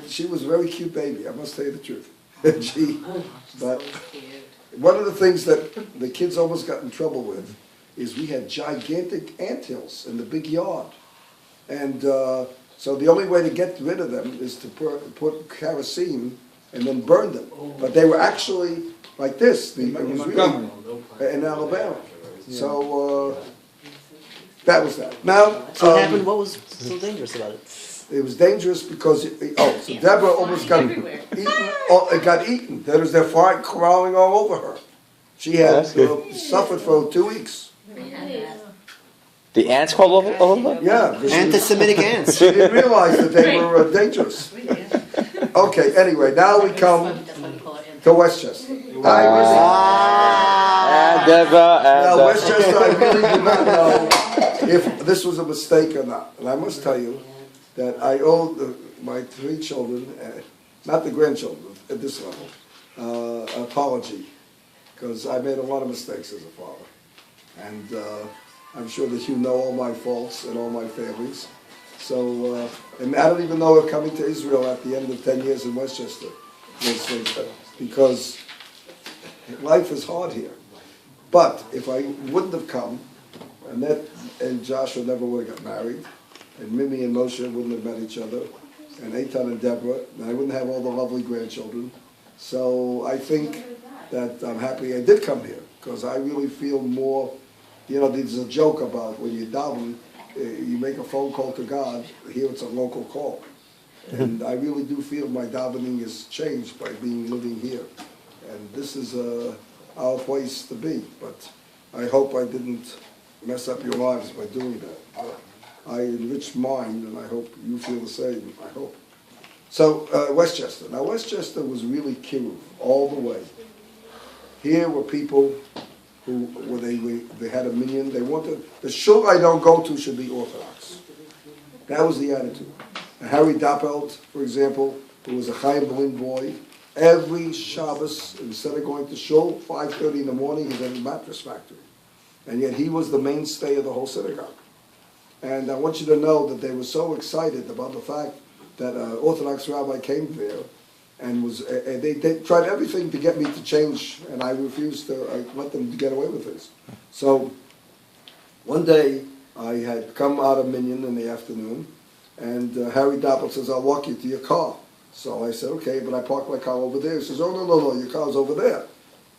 she was a very cute baby, I must tell you the truth. But one of the things that the kids almost got in trouble with is we had gigantic anthills in the big yard. And so the only way to get rid of them is to put kerosene and then burn them. But they were actually like this. It was really in Alabama. So that was that. Now, So what happened? What was so dangerous about it? it was dangerous because so Deborah almost got eaten. It got eaten. There was their fly crawling all over her. She had suffered for 2 weeks. The ants crawled over? Yeah, Anti-Semitic ants. she didn't realize that they were dangerous. Okay, anyway, now we come to Westchester. Now, Westchester, I really do not know if this was a mistake or not. And I must tell you that I owe my 3 children, not the grandchildren at this level, an apology. Because I made a lot of mistakes as a father. And I'm sure that you know all my faults and all my failings. So, and I don't even know if coming to Israel at the end of 10 years in Westchester was because life is hard here. But if I wouldn't have come, Annette and Joshua never would have got married, and Mimi and Moshe wouldn't have met each other, and Eitan and Deborah, and I wouldn't have all the lovely grandchildren. So I think that I'm happy I did come here, because I really feel more, there's a joke about when you daven, you make a phone call to God, here it's a local call. And I really do feel my davening is changed by living here. And this is our place to be, but I hope I didn't mess up your lives by doing that. I enriched mine, and I hope you feel the same, I hope. So, Westchester. Now, Westchester was really kiruv all the way. Here were people who, they had a minyan, they wanted, the shul I don't go to should be Orthodox. That was the attitude. And Harry Doppelt, for example, who was a Chaim Berlin boy, every Shabbos, instead of going to shul, 5:30 in the morning, he's at a mattress factory. And yet he was the mainstay of the whole synagogue. And I want you to know that they were so excited about the fact that an Orthodox rabbi came there and they tried everything to get me to change, and I refused to let them get away with this. So one day I had come out of Minyan in the afternoon, and Harry Doppel says, "I'll walk you to your car." So I said, "Okay," but I parked my car over there. He says, "Oh, no, your car's over there."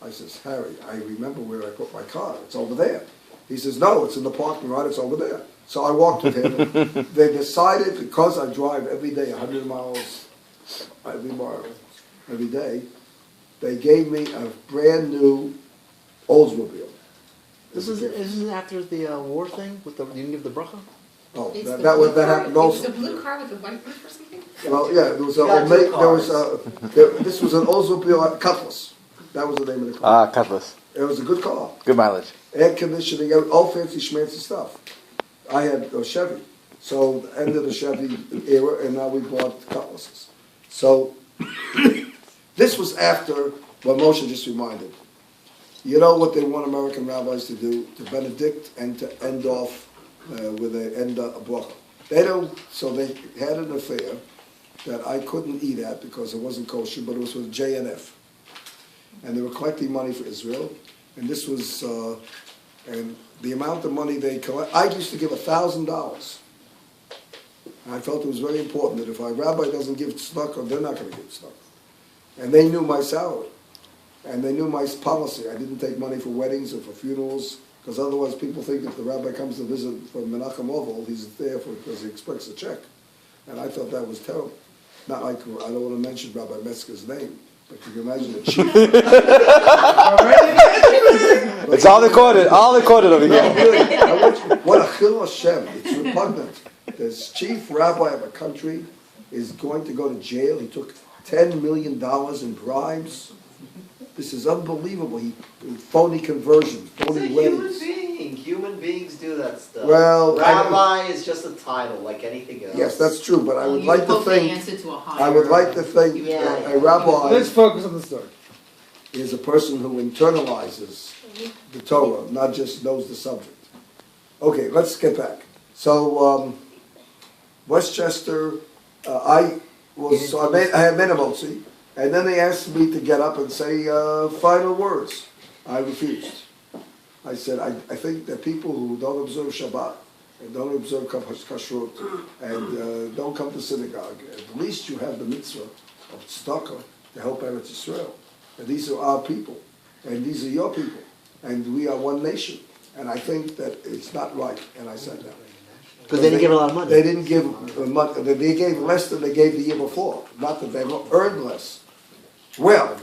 I says, "Harry, I remember where I put my car. It's over there." He says, "No, it's in the parking lot. It's over there." So I walked with him. And they decided, because I drive every day 100 miles every day, they gave me a brand new Oldsmobile. This isn't after the war thing with you didn't give the bracha? Oh, that happened also. It was a blue car with a white roof or something? Well, yeah, this was an Oldsmobile Cutlass. That was the name of the car. Cutlass. It was a good car. Good mileage. Air conditioning, all fancy schmancy stuff. I had a Chevy. So the end of the Chevy era, and now we bought Cutlasses. So this was after what Moshe just reminded. You know what they want American rabbis to do? To benedict and to end off with a bracha. They don't, so they had an affair that I couldn't eat at because it wasn't kosher, but it was with JNF. And they were collecting money for Israel, and this was, and the amount of money they collect, I used to give $1,000. And I felt it was very important that if a rabbi doesn't give tzedakah, they're not going to give tzedakah. And they knew my salary, and they knew my policy. I didn't take money for weddings or for funerals, because otherwise people think if the rabbi comes to visit from Menachem Oval, he's there because he expects a check. And I thought that was terrible. Not like, I don't want to mention Rabbi Metzger's name, but you can imagine the chief. It's all recorded over here. No, really, what a chil Hashem. It's repugnant. This chief rabbi of a country is going to go to jail. He took $10 million in bribes. This is unbelievable. Phony conversion, phony weddings. Human beings do that stuff. Well, rabbi is just a title, like anything else. Yes, that's true. But I would like to think. Yeah. A rabbi. Let's focus on the story. Is a person who internalizes the Torah, not just knows the subject. Okay, let's get back. So Westchester, I so I had minimum, see? And then they asked me to get up and say, final words. I refused. I said, I think that people who don't observe Shabbat and don't observe Kashrut and don't come to synagogue, at least you have the mitzvah of tzedakah to help Eretz Yisrael. And these are our people, and these are your people, and we are one nation. And I think that it's not right, and I said that. Because they didn't give a lot of money. They didn't give money, they gave less than they gave the year before, not that they earned less. Well,